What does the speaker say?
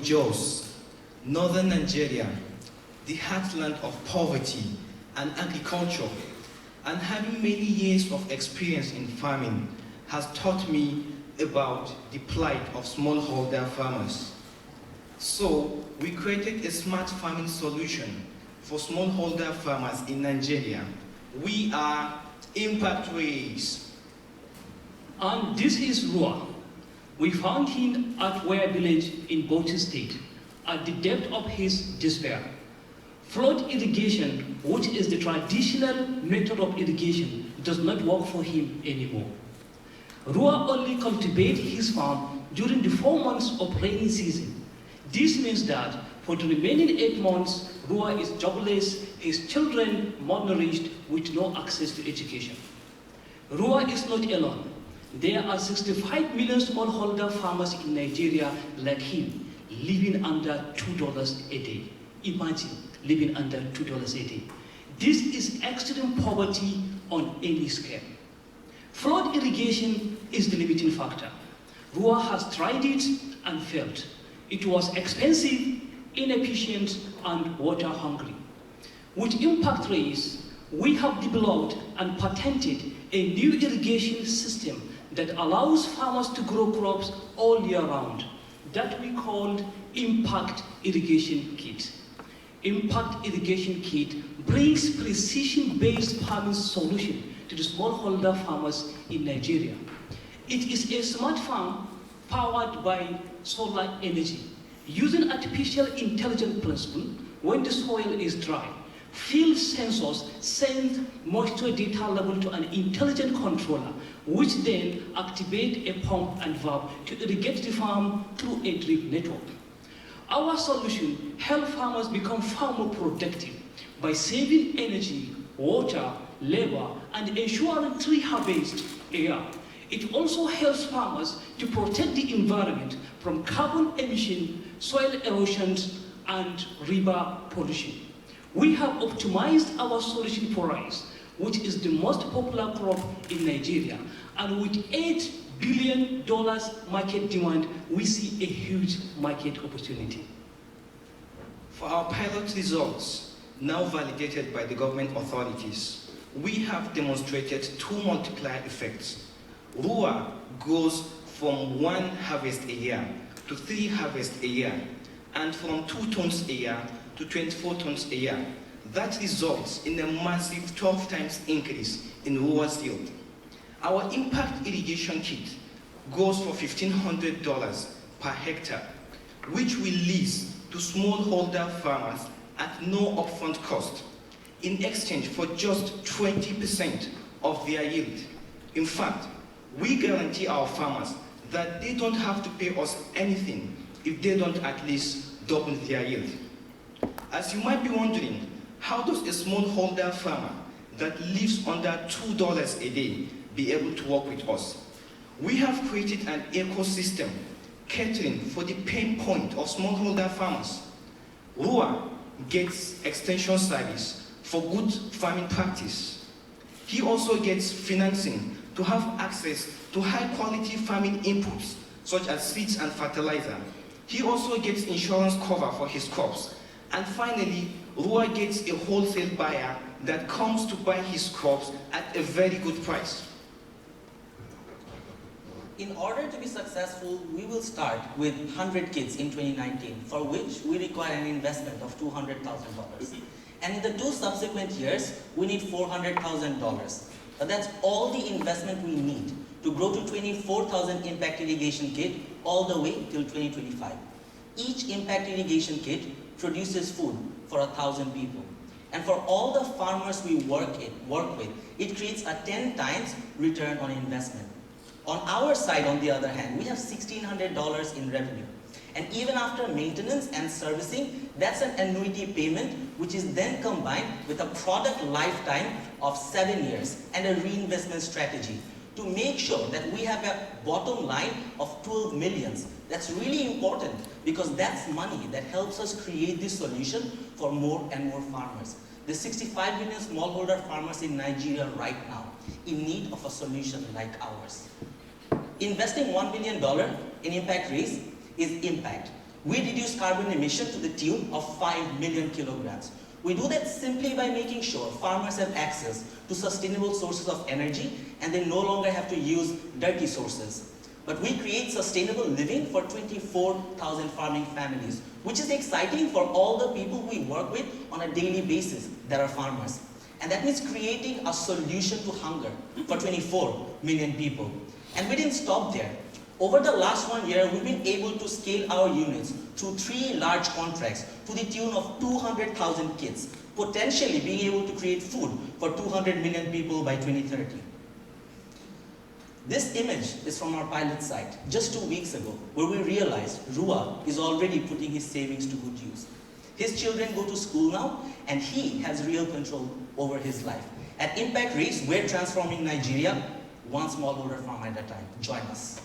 Jos, northern Nigeria, the heartland of poverty and agriculture, and having many years of experience in farming has taught me about the plight of smallholder farmers. So we created a smart farming solution for smallholder farmers in Nigeria. We are Impact Race. And this is Rua. We found him at Ware village in Bauchi State at the depth of his despair. Flood irrigation, which is the traditional method of irrigation, does not work for him anymore. Rua only cultivates his farm during the 4 months of rainy season. This means that for the remaining 8 months, Rua is jobless, his children malnourished with no access to education. Rua is not alone. There are 65 million smallholder farmers in Nigeria like him, living under $2 a day. Imagine living under $2 a day. This is extreme poverty on any scale. Flood irrigation is the limiting factor. Rua has tried it and failed. It was expensive, inefficient, and water hungry. With Impact Race, we have developed and patented a new irrigation system that allows farmers to grow crops all year round, that we called Impact Irrigation Kit. Impact Irrigation Kit brings precision-based farming solution to the smallholder farmers in Nigeria. It is a smart farm powered by solar energy, using artificial intelligence principle. When the soil is dry, field sensors send moisture data level to an intelligent controller, which then activate a pump and valve to irrigate the farm through a drip network. Our solution helps farmers become far more productive by saving energy, water, labor, and ensuring tree harvest a year. It also helps farmers to protect the environment from carbon emission, soil erosions, and river pollution. We have optimized our solution for rice, which is the most popular crop in Nigeria, and with $8 billion market demand, we see a huge market opportunity. For our pilot results, now validated by the government authorities, we have demonstrated 2 multiplier effects. Rua goes from 1 harvest a year to 3 harvests a year, and from 2 tons a year to 24 tons a year. That results in a massive 12 times increase in Rua's yield. Our Impact Irrigation Kit goes for $1,500 per hectare, which we lease to smallholder farmers at no upfront cost, in exchange for just 20% of their yield. In fact, we guarantee our farmers that they don't have to pay us anything if they don't at least double their yield. As you might be wondering, how does a smallholder farmer that lives under $2 a day be able to work with us? We have created an ecosystem catering for the pain point of smallholder farmers. Rua gets extension service for good farming practice. He also gets financing to have access to high-quality farming inputs, such as seeds and fertilizer. He also gets insurance cover for his crops. And finally, Rua gets a wholesale buyer that comes to buy his crops at a very good price. In order to be successful, we will start with 100 kits in 2019, for which we require an investment of $200,000. And in the 2 subsequent years, we need $400,000. But that's all the investment we need to grow to 24,000 Impact Irrigation Kit all the way till 2025. Each Impact Irrigation Kit produces food for 1,000 people. And for all the farmers we work with, it creates a 10 times return on investment. On our side, on the other hand, we have $1,600 in revenue. And even after maintenance and servicing, that's an annuity payment, which is then combined with a product lifetime of 7 years and a reinvestment strategy to make sure that we have a bottom line of 12 millions. That's really important because that's money that helps us create this solution for more and more farmers. There's 65 million smallholder farmers in Nigeria right now in need of a solution like ours. Investing $1 billion in Impact Race is impact. we reduce carbon emission to the tune of 5 million kilograms. We do that simply by making sure farmers have access to sustainable sources of energy and they no longer have to use dirty sources. But we create sustainable living for 24,000 farming families, which is exciting for all the people we work with on a daily basis that are farmers. And that means creating a solution to hunger for 24 million people. And we didn't stop there. Over the last 1 year, we've been able to scale our units through 3 large contracts to the tune of 200,000 kids, potentially being able to create food for 200 million people by 2030. This image is from our pilot site just 2 weeks ago, where we realized Rua is already putting his savings to good use. His children go to school now, and he has real control over his life. At Impact Reefs, we're transforming Nigeria one smallholder farm at a time. Join us.